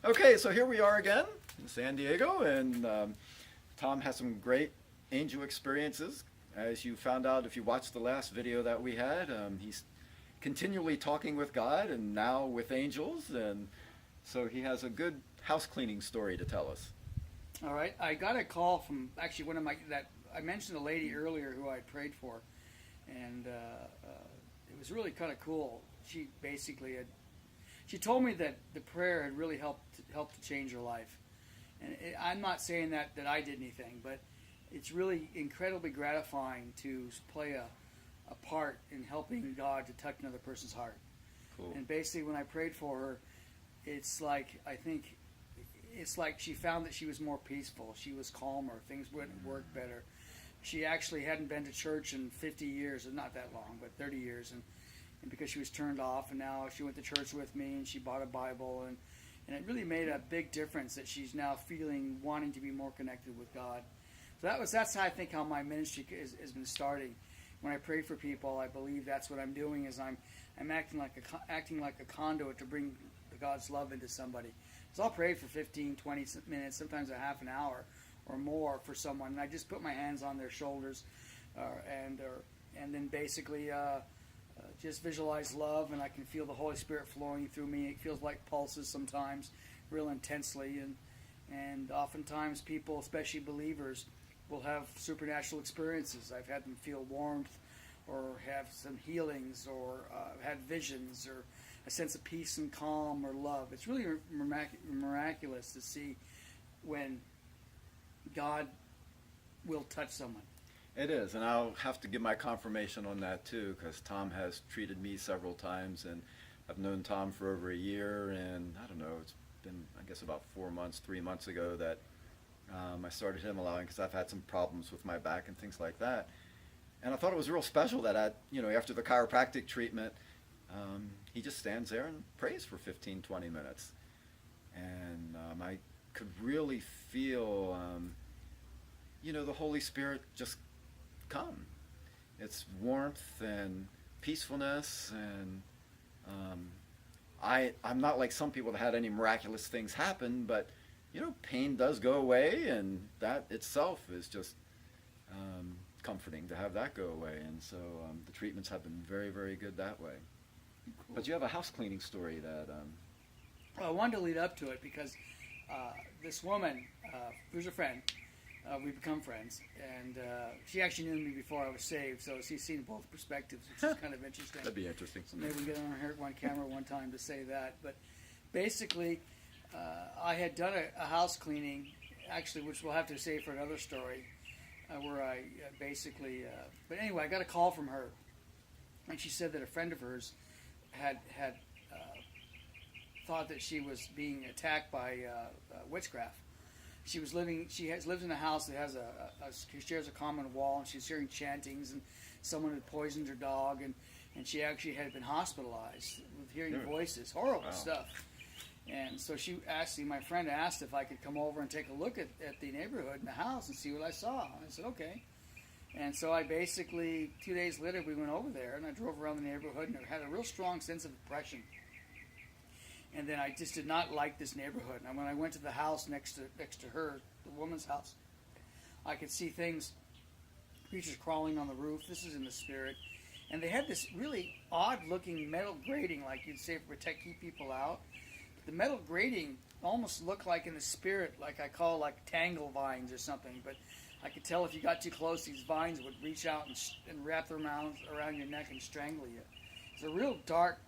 Okay, so here we are again in San Diego, and Tom has some great angel experiences. As you found out if you watched the last video that we had, he's continually talking with God and now with angels, and so he has a good house cleaning story to tell us. All right, I got a call from actually one of my that I mentioned a lady earlier who I prayed for, and it was really kind of cool. She basically she told me that the prayer had really helped to change her life, and I'm not saying that I did anything, but it's really incredibly gratifying to play a part in helping God to touch another person's heart. Cool. And basically, when I prayed for her, it's like I think it's like she found that she was more peaceful. She was calmer. Things went work better. She actually hadn't been to church in 50 years, not that long, but 30 years, and because she was turned off, and now she went to church with me, and she bought a Bible, and it really made a big difference that she's now wanting to be more connected with God. So that's how I think how my ministry has been starting. When I pray for people, I believe that's what I'm doing is I'm acting like a conduit to bring God's love into somebody. So I'll pray for 15, 20 minutes, sometimes a half an hour or more for someone, and I just put my hands on their shoulders, and then basically just visualize love, and I can feel the Holy Spirit flowing through me. It feels like pulses sometimes, real intensely, and oftentimes people, especially believers, will have supernatural experiences. I've had them feel warmth, or have some healings, or had visions, or a sense of peace and calm or love. It's really miraculous to see when God will touch someone. It is, and I'll have to give my confirmation on that too, because Tom has treated me several times, and I've known Tom for over a year, and I don't know, it's been, I guess, about 4 months, 3 months ago that I started him allowing, because I've had some problems with my back and things like that. And I thought it was real special that after the chiropractic treatment, he just stands there and prays for 15, 20 minutes. And I could really feel, the Holy Spirit just come. It's warmth and peacefulness, and I'm not like some people that had any miraculous things happen, but pain does go away, and that itself is just comforting to have that go away. And so the treatments have been very, very good that way. Cool. But you have a house cleaning story that Well, I wanted to lead up to it because this woman, who's a friend, we've become friends, and she actually knew me before I was saved, so she's seen both perspectives, which is kind of interesting. That'd be interesting. So maybe we get on her one camera one time to say that. But basically, I had done a house cleaning, actually, which we'll have to save for another story, where I but anyway, I got a call from her, and she said that a friend of hers had thought that she was being attacked by witchcraft. She lives in a house that has she shares a common wall, and she's hearing chantings, and someone had poisoned her dog, and she actually had been hospitalized with hearing voices, horrible stuff. And so my friend asked if I could come over and take a look at the neighborhood and the house and see what I saw. I said, okay. And so I basically, 2 days later, we went over there, and I drove around the neighborhood, and I had a real strong sense of depression. And then I just did not like this neighborhood. And when I went to the house next to her, the woman's house, I could see creatures crawling on the roof. This is in the spirit. And they had this really odd-looking metal grating, like you'd say, to keep people out. The metal grating almost looked like in the spirit, like I call like tangle vines or something. But I could tell if you got too close, these vines would reach out and wrap their mouths around your neck and strangle you. It's a real dark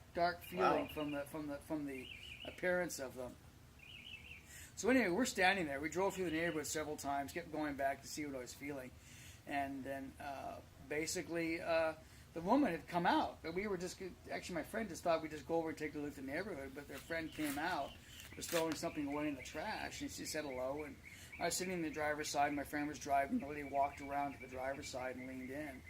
feeling from the appearance of them. So anyway, we're standing there. We drove through the neighborhood several times, kept going back to see what I was feeling, and then basically the woman had come out. But we were actually my friend just thought we'd just go over and take a look at the neighborhood, but their friend came out, was throwing something away in the trash, and she said hello, and I was sitting in the driver's side, my friend was driving, the lady walked around to the driver's side and leaned in.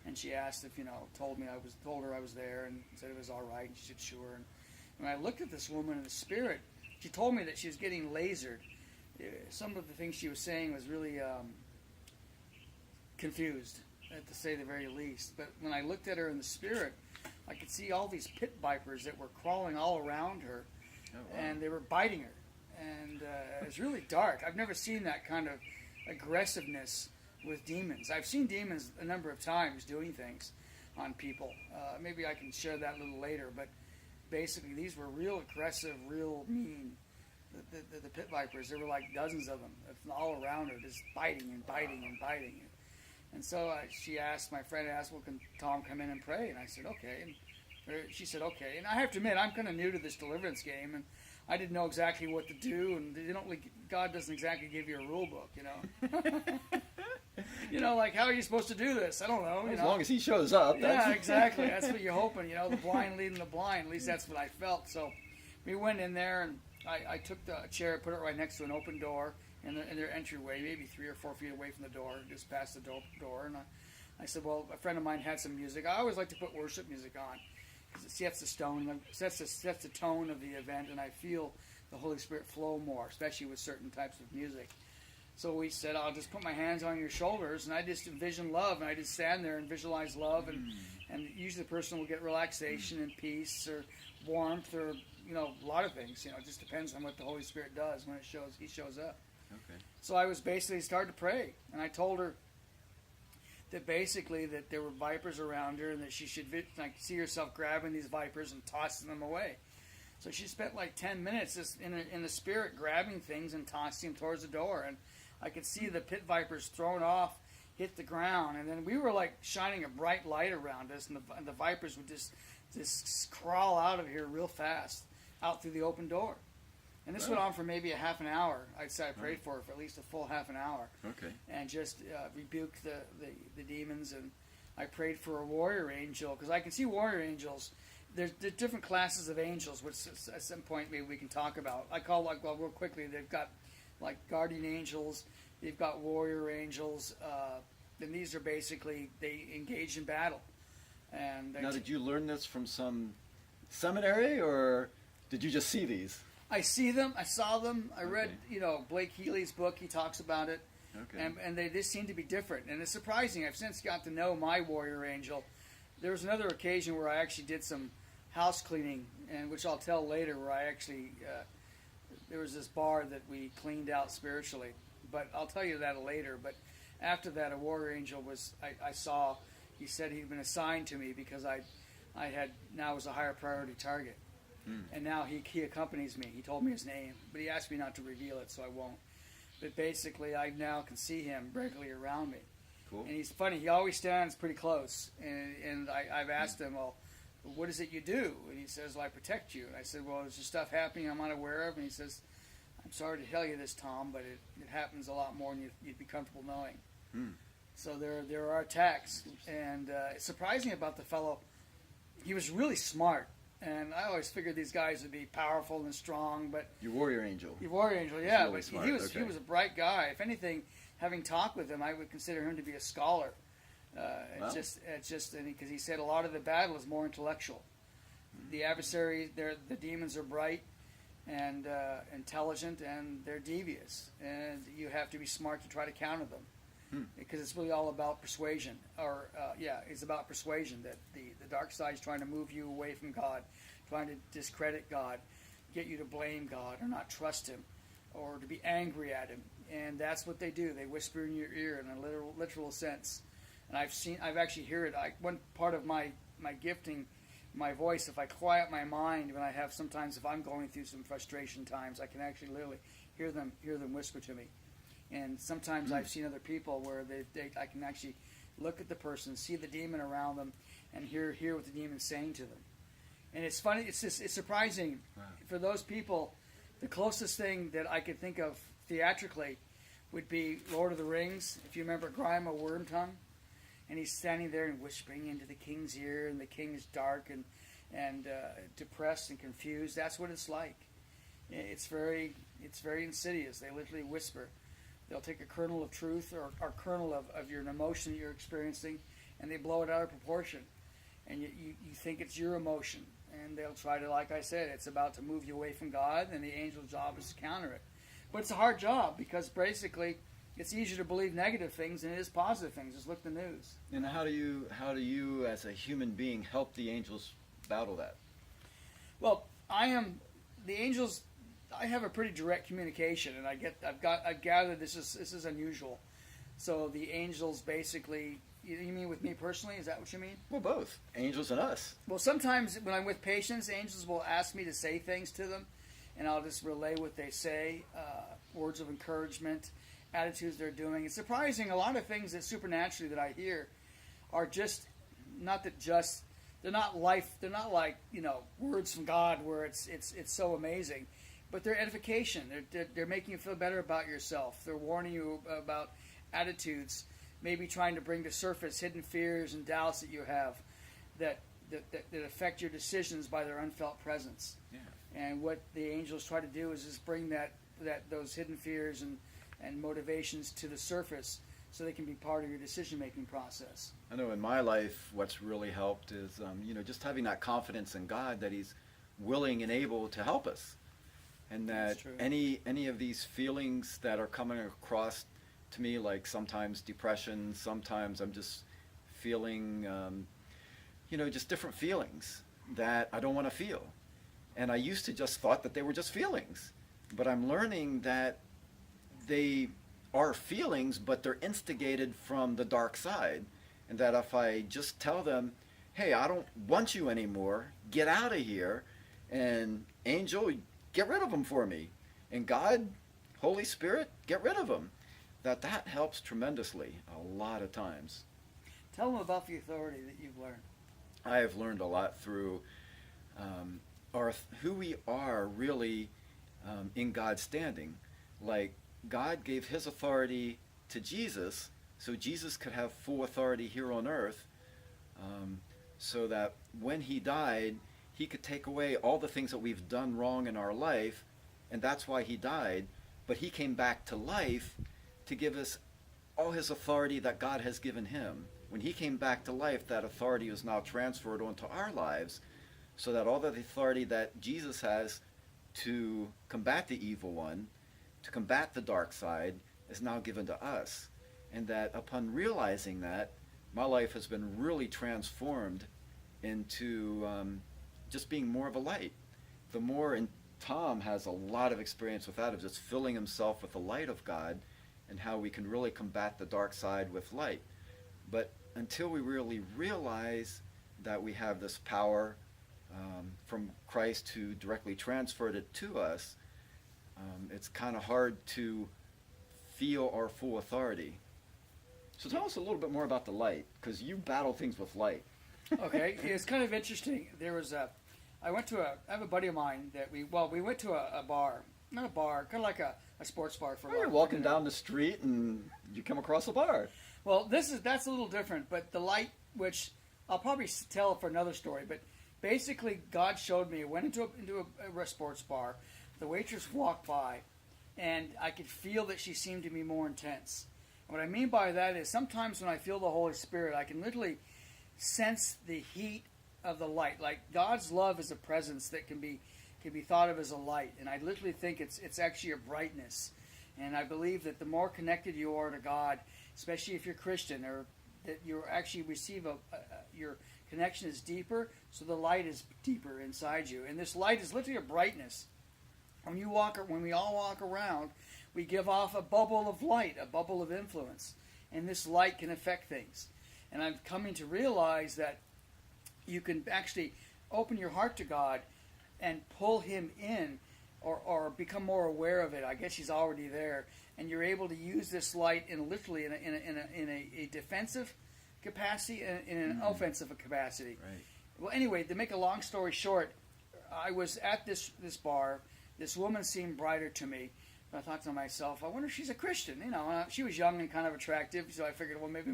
And she asked if, told her I was there, and said it was all right, and she said sure. And when I looked at this woman in the spirit, she told me that she was getting lasered. Some of the things she was saying was really confused, to say the very least. But when I looked at her in the spirit, I could see all these pit vipers that were crawling all around her. Oh, wow. and they were biting her. And it was really dark. I've never seen that kind of aggressiveness with demons. I've seen demons a number of times doing things on people. Maybe I can share that a little later, but basically these were real aggressive, real mean. The pit vipers, there were like dozens of them all around her, just biting and biting and biting. And so my friend asked, well, can Tom come in and pray? And I said, okay. And she said, okay. And I have to admit, I'm kind of new to this deliverance game, and I didn't know exactly what to do. And God doesn't exactly give you a rule book, you know. You know, like, how are you supposed to do this? I don't know. As long as he shows up. Yeah, exactly. That's what you're hoping, you know, the blind leading the blind. At least that's what I felt. So we went in there, and I took the chair, put it right next to an open door in their entryway, maybe 3 or 4 feet away from the door, just past the door. And I said, well, a friend of mine had some music. I always like to put worship music on because it sets the tone of the event, and I feel the Holy Spirit flow more, especially with certain types of music. So we said, I'll just put my hands on your shoulders, and I just envision love, and I just stand there and visualize love, and usually the person will get relaxation and peace or warmth or, you know, a lot of things. You know, it just depends on what the Holy Spirit does when he shows up. Okay. So I was basically started to pray, and I told her that basically that there were vipers around her, and that she should see herself grabbing these vipers and tossing them away. So she spent like 10 minutes just in the spirit grabbing things and tossing them towards the door, and I could see the pit vipers thrown off, hit the ground, and then we were like shining a bright light around us, and the vipers would just crawl out of here real fast, out through the open door. And this went on for maybe a half an hour. I'd say I prayed for at least a full half an hour. Okay. And just rebuked the demons, and I prayed for a warrior angel, because I can see warrior angels. There's different classes of angels, which at some point maybe we can talk about. Real quickly, they've got like guardian angels, they've got warrior angels, and these are basically, they engage in battle. And Now, did you learn this from some seminary, or did you just see these? I see them, I saw them, I read, Blake Healy's book, he talks about it, Okay. and they just seem to be different. And it's surprising, I've since got to know my warrior angel. There was another occasion where I actually did some house cleaning, and which I'll tell later, where I actually... there was this bar that we cleaned out spiritually, but I'll tell you that later. But after that, a warrior angel I saw, he said he'd been assigned to me because I was a higher priority target. And now he accompanies me. He told me his name, but he asked me not to reveal it, so I won't. But basically, I now can see him regularly around me. Cool. And he's funny. He always stands pretty close. And I've asked him, well, what is it you do? And he says, well, I protect you. And I said, well, is there stuff happening I'm unaware of? And he says, I'm sorry to tell you this, Tom, but it happens a lot more than you'd be comfortable knowing. So there are attacks. And it's surprising about the fellow. He was really smart. And I always figured these guys would be powerful and strong, but... Your warrior angel. Your warrior angel, yeah. Really But smart. he was a bright guy. If anything, having talked with him, I would consider him to be a scholar. Wow. It's just because he said a lot of the battle is more intellectual. The adversary, the demons are bright and intelligent, and they're devious, and you have to be smart to try to counter them. Because it's really all about persuasion, it's about persuasion, that the dark side is trying to move you away from God, trying to discredit God, get you to blame God or not trust Him, or to be angry at Him, and that's what they do. They whisper in your ear in a literal sense. And I've actually heard it. One part of my gifting, my voice, if I quiet my mind, if I'm going through some frustration times, I can actually literally hear them whisper to me. And sometimes I've seen other people where I can actually look at the person, see the demon around them, and hear what the demon's saying to them. And it's funny. It's surprising. Wow. For those people. The closest thing that I could think of theatrically would be Lord of the Rings. If you remember Grima Wormtongue, and he's standing there and whispering into the king's ear, and the king is dark and depressed and confused. That's what it's like. It's very insidious. They literally whisper. They'll take a kernel of truth or kernel of your emotion that you're experiencing, and they blow it out of proportion. And you think it's your emotion. And they'll try to, like I said, it's about to move you away from God, and the angel's job is to counter it. But it's a hard job, because basically it's easier to believe negative things than it is positive things. Just look at the news. And how do you as a human being help the angels battle that? Well, I am the angels, I have a pretty direct communication, and I've gathered this is unusual. So the angels basically, you mean with me personally? Is that what you mean? Well, both angels and us. Well, sometimes when I'm with patients, angels will ask me to say things to them, and I'll just relay what they say, words of encouragement, attitudes they're doing. It's surprising. A lot of things that supernaturally that I hear are just not that just. They're not life. They're not like words from God where it's so amazing, but they're edification. They're making you feel better about yourself. They're warning you about attitudes, maybe trying to bring to surface hidden fears and doubts that you have that affect your decisions by their unfelt presence. Yeah. And what the angels try to do is just bring those hidden fears and motivations to the surface so they can be part of your decision-making process. I know in my life what's really helped is, just having that confidence in God that He's willing and able to help us. And that any of these feelings that are coming across to me, like sometimes depression, sometimes I'm just feeling, just different feelings that I don't want to feel. And I used to just thought that they were just feelings. But I'm learning that they are feelings, but they're instigated from the dark side. And that if I just tell them, hey, I don't want you anymore, get out of here, and angel, get rid of them for me, and God, Holy Spirit, get rid of them, that helps tremendously a lot of times. Tell them about the authority that you've learned. I have learned a lot through who we are really in God's standing. Like, God gave His authority to Jesus so Jesus could have full authority here on earth, so that when He died, He could take away all the things that we've done wrong in our life, and that's why He died. But He came back to life to give us all His authority that God has given Him. When He came back to life, that authority is now transferred onto our lives, so that all the authority that Jesus has to combat the evil one, to combat the dark side, is now given to us. And that upon realizing that, my life has been really transformed into just being more of a light. The more, and Tom has a lot of experience with that, of just filling himself with the light of God, and how we can really combat the dark side with light. But until we really realize that we have this power from Christ who directly transferred it to us, it's kind of hard to feel our full authority. So tell us a little bit more about the light, because you battle things with light. Okay, it's kind of interesting. I have a buddy of mine that we went to a bar, not a bar, kind of like a sports bar for a while. You're walking down the street and you come across a bar. Well, that's a little different, but the light, which I'll probably tell for another story, but basically God showed me. I went into a sports bar. The waitress walked by, and I could feel that she seemed to be more intense. And what I mean by that is sometimes when I feel the Holy Spirit, I can literally sense the heat of the light. Like God's love is a presence that can be thought of as a light, and I literally think it's actually a brightness. And I believe that the more connected you are to God, especially if you're Christian, or that you actually receive your connection is deeper, so the light is deeper inside you. And this light is literally a brightness. When we all walk around, we give off a bubble of light, a bubble of influence, and this light can affect things. And I'm coming to realize that you can actually open your heart to God and pull Him in, or become more aware of it. I guess He's already there, and you're able to use this light in a defensive capacity and in an offensive capacity. Right. Well, anyway, to make a long story short, I was at this bar. This woman seemed brighter to me. I thought to myself, I wonder if she's a Christian. She was young and kind of attractive, so I figured, well, maybe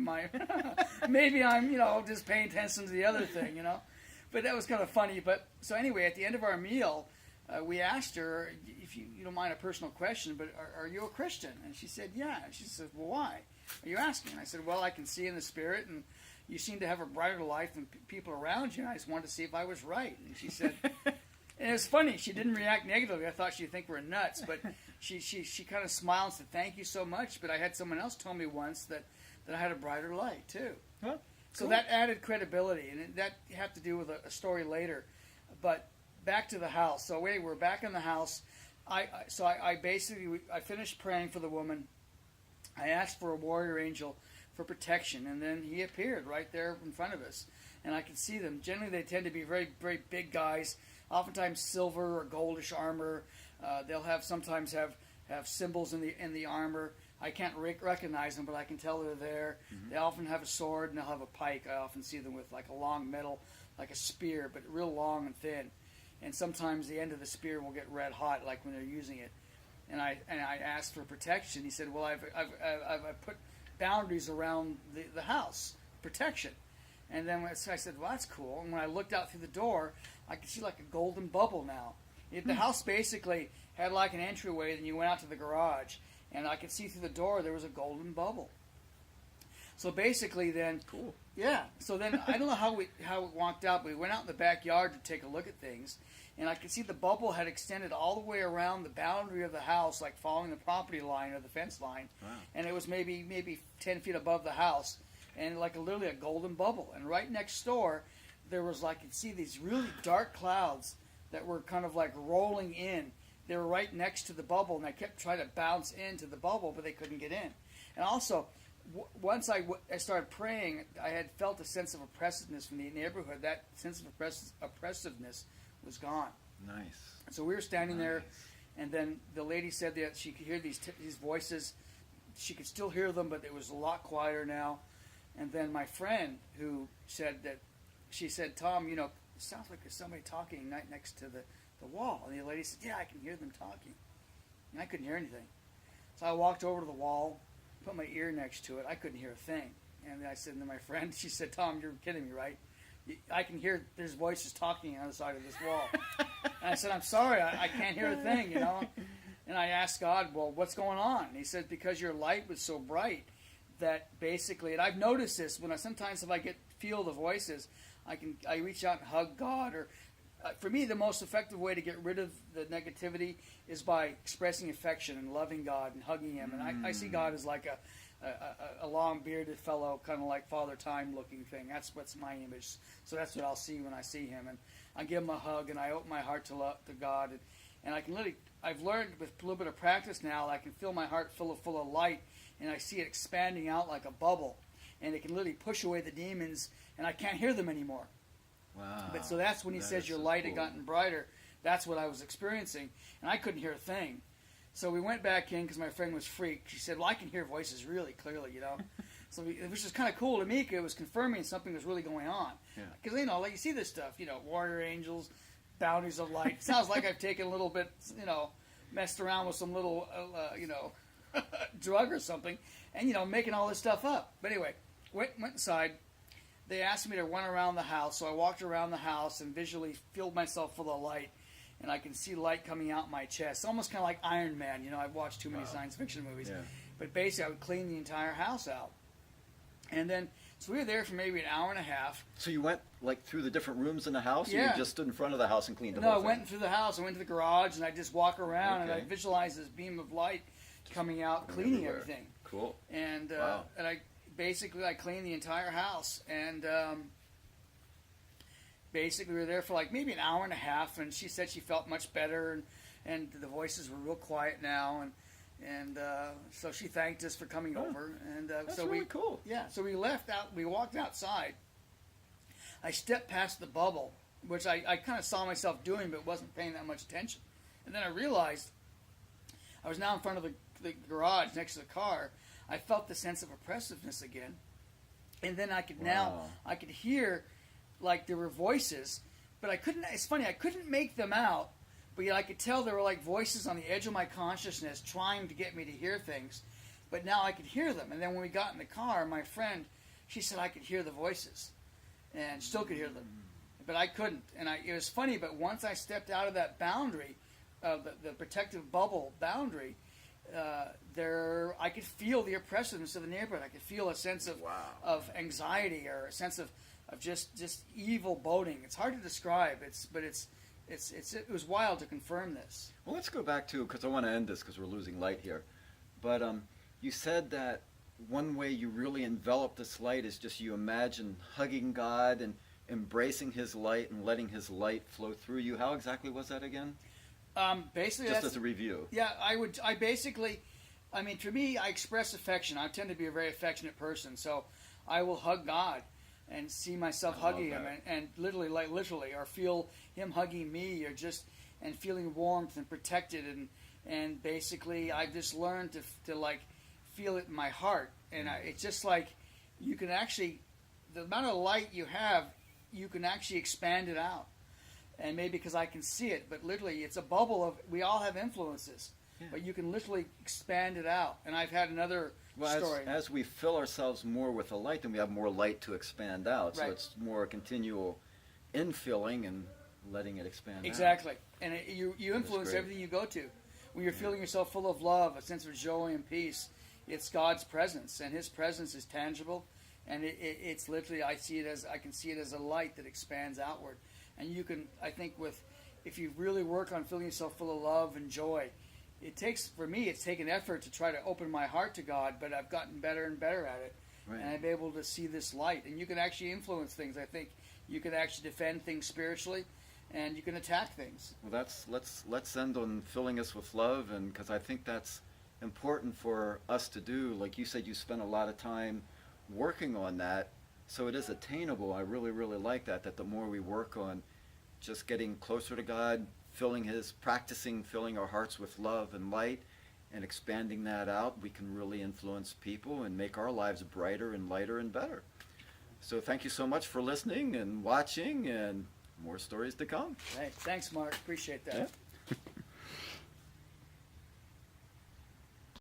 I'm, just paying attention to the other thing, But that was kind of funny. But so anyway, at the end of our meal, we asked her, if you don't mind a personal question, but are you a Christian? And she said, yeah. She said, well, why are you asking? And I said, well, I can see in the Spirit, and you seem to have a brighter life than people around you, and I just wanted to see if I was right. And she said, and it was funny, she didn't react negatively. I thought she'd think we're nuts, but she kind of smiled and said, thank you so much. But I had someone else tell me once that I had a brighter light, too. Huh? So Cool. that added credibility, and that had to do with a story later. But back to the house. So we're back in the house. I basically I finished praying for the woman. I asked for a warrior angel for protection, and then he appeared right there in front of us, and I could see them. Generally, they tend to be very, very big guys, oftentimes silver or goldish armor. They'll sometimes have symbols in the armor. I can't recognize them, but I can tell they're there. Mm-hmm. They often have a sword and they'll have a pike. I often see them with like a long metal, like a spear, but real long and thin. And sometimes the end of the spear will get red hot, like when they're using it. And I asked for protection. He said, "Well, I've put boundaries around the house, protection." And then I said, "Well, that's cool." And when I looked out through the door, I could see like a golden bubble now. The house basically had like an entryway, then you went out to the garage, and I could see through the door there was a golden bubble. So basically, then, cool. Yeah. So then I don't know how it walked out, but we went out in the backyard to take a look at things, and I could see the bubble had extended all the way around the boundary of the house, like following the property line or the fence line, Wow. and it was maybe 10 feet above the house, and like literally a golden bubble. And right next door, there was like you'd see these really dark clouds that were kind of like rolling in. They were right next to the bubble, and I kept trying to bounce into the bubble, but they couldn't get in. And also, once I started praying, I had felt a sense of oppressiveness from the neighborhood. That sense of oppressiveness was gone. Nice. So we were standing there, and then the lady said that she could hear these voices. She could still hear them, but it was a lot quieter now. And then my friend, who said that, she said, "Tom, it sounds like there's somebody talking right next to the wall." And the lady said, "Yeah, I can hear them talking." And I couldn't hear anything. So I walked over to the wall, put my ear next to it. I couldn't hear a thing. And I said to my friend, she said, "Tom, you're kidding me, right? I can hear there's voices talking on the side of this wall." And I said, "I'm sorry, I can't hear a thing, And I asked God, "Well, what's going on?" And he said, "Because your light was so bright that basically," and I've noticed this sometimes if I feel the voices, I reach out and hug God. Or for me, the most effective way to get rid of the negativity is by expressing affection and loving God and hugging Him. And I see God as like a long bearded fellow, kind of like Father Time looking thing. That's what's my image. So that's what I'll see when I see Him. And I give Him a hug, and I open my heart to God. And I can I've learned with a little bit of practice now, I can feel my heart full of light, and I see it expanding out like a bubble. And it can literally push away the demons, and I can't hear them anymore. Wow. But so that's when he says your light had gotten brighter. That's what I was experiencing, and I couldn't hear a thing. So we went back in because my friend was freaked. She said, "Well, I can hear voices really clearly, So which is kind of cool to me because it was confirming something was really going on. Because, like you see this stuff, warrior angels, boundaries of light. It sounds like I've taken a little bit, messed around with some little, drug or something, and, making all this stuff up. But anyway, went inside. They asked me to run around the house, so I walked around the house and visually filled myself full of light, and I can see light coming out my chest, almost kind of like Iron Man. I've watched too many science fiction movies, but basically I would clean the entire house out, and then so we were there for maybe an hour and a half. So you went like through the different rooms in the house, or Yeah. you just stood in front of the house and cleaned the No, I whole thing? went through the house. I went to the garage, and I just walk around, and I Okay. visualized this beam of light coming out, cleaning everywhere. everything. Cool. And Wow. and I cleaned the entire house, and basically we were there for like maybe an hour and a half. And she said she felt much better, and the voices were real quiet now, and so she thanked us for coming over. And That's so really cool. Yeah, so we left out. We walked outside. I stepped past the bubble, which I kind of saw myself doing, but wasn't paying that much attention. And then I realized I was now in front of the garage next to the car. I felt the sense of oppressiveness again, and then I could I could hear like there were voices, but I couldn't. It's funny, I couldn't make them out, but yet I could tell there were like voices on the edge of my consciousness trying to get me to hear things. But now I could hear them. And then when we got in the car, my friend, she said I could hear the voices, and still could hear them, but I couldn't. And it was funny, but once I stepped out of that boundary, the protective bubble boundary, I could feel the oppressiveness of the neighborhood. I could feel a sense of anxiety, or a sense of just evil boding. It's hard to describe. It was wild to confirm this. Well, let's go back to, because I want to end this because we're losing light here. But you said that one way you really envelop this light is just you imagine hugging God, and embracing His light and letting His light flow through you. How exactly was that again? Basically, Just that's, as a review. yeah, I mean, for me, I express affection. I tend to be a very affectionate person, so I will hug God and see myself I love hugging Him, that. and literally, or feel Him hugging me, or just and feeling warmth and protected, and basically, I just learned to like feel it in my heart, and it's just like you can actually, the amount of light you have, you can actually expand it out. And maybe because I can see it, but literally it's a bubble of, we all have influences, but you can literally expand it out. And I've had another Well, story. as we fill ourselves more with the light, then we have more light to expand out. So Right. it's more continual infilling and letting it expand out. Exactly. And you influence great. everything you go to. When you're feeling yourself full of love, a sense of joy and peace, it's God's presence, and His presence is tangible. And it's literally, I can see it as a light that expands outward. And you can, I think, if you really work on feeling yourself full of love and joy, for me, it's taken effort to try to open my heart to God, but I've gotten better and better at it. Right. And I'm able to see this light. And you can actually influence things. I think you can actually defend things spiritually, and you can attack things. Well, let's end on filling us with love, and because I think that's important for us to do. Like you said, you spent a lot of time working on that, so it is attainable. I really, really like that. That the more we work on just getting closer to God, practicing filling our hearts with love and light, and expanding that out, we can really influence people and make our lives brighter and lighter and better. So thank you so much for listening and watching, and more stories to come. Hey, thanks, Mark. Appreciate that. Yeah.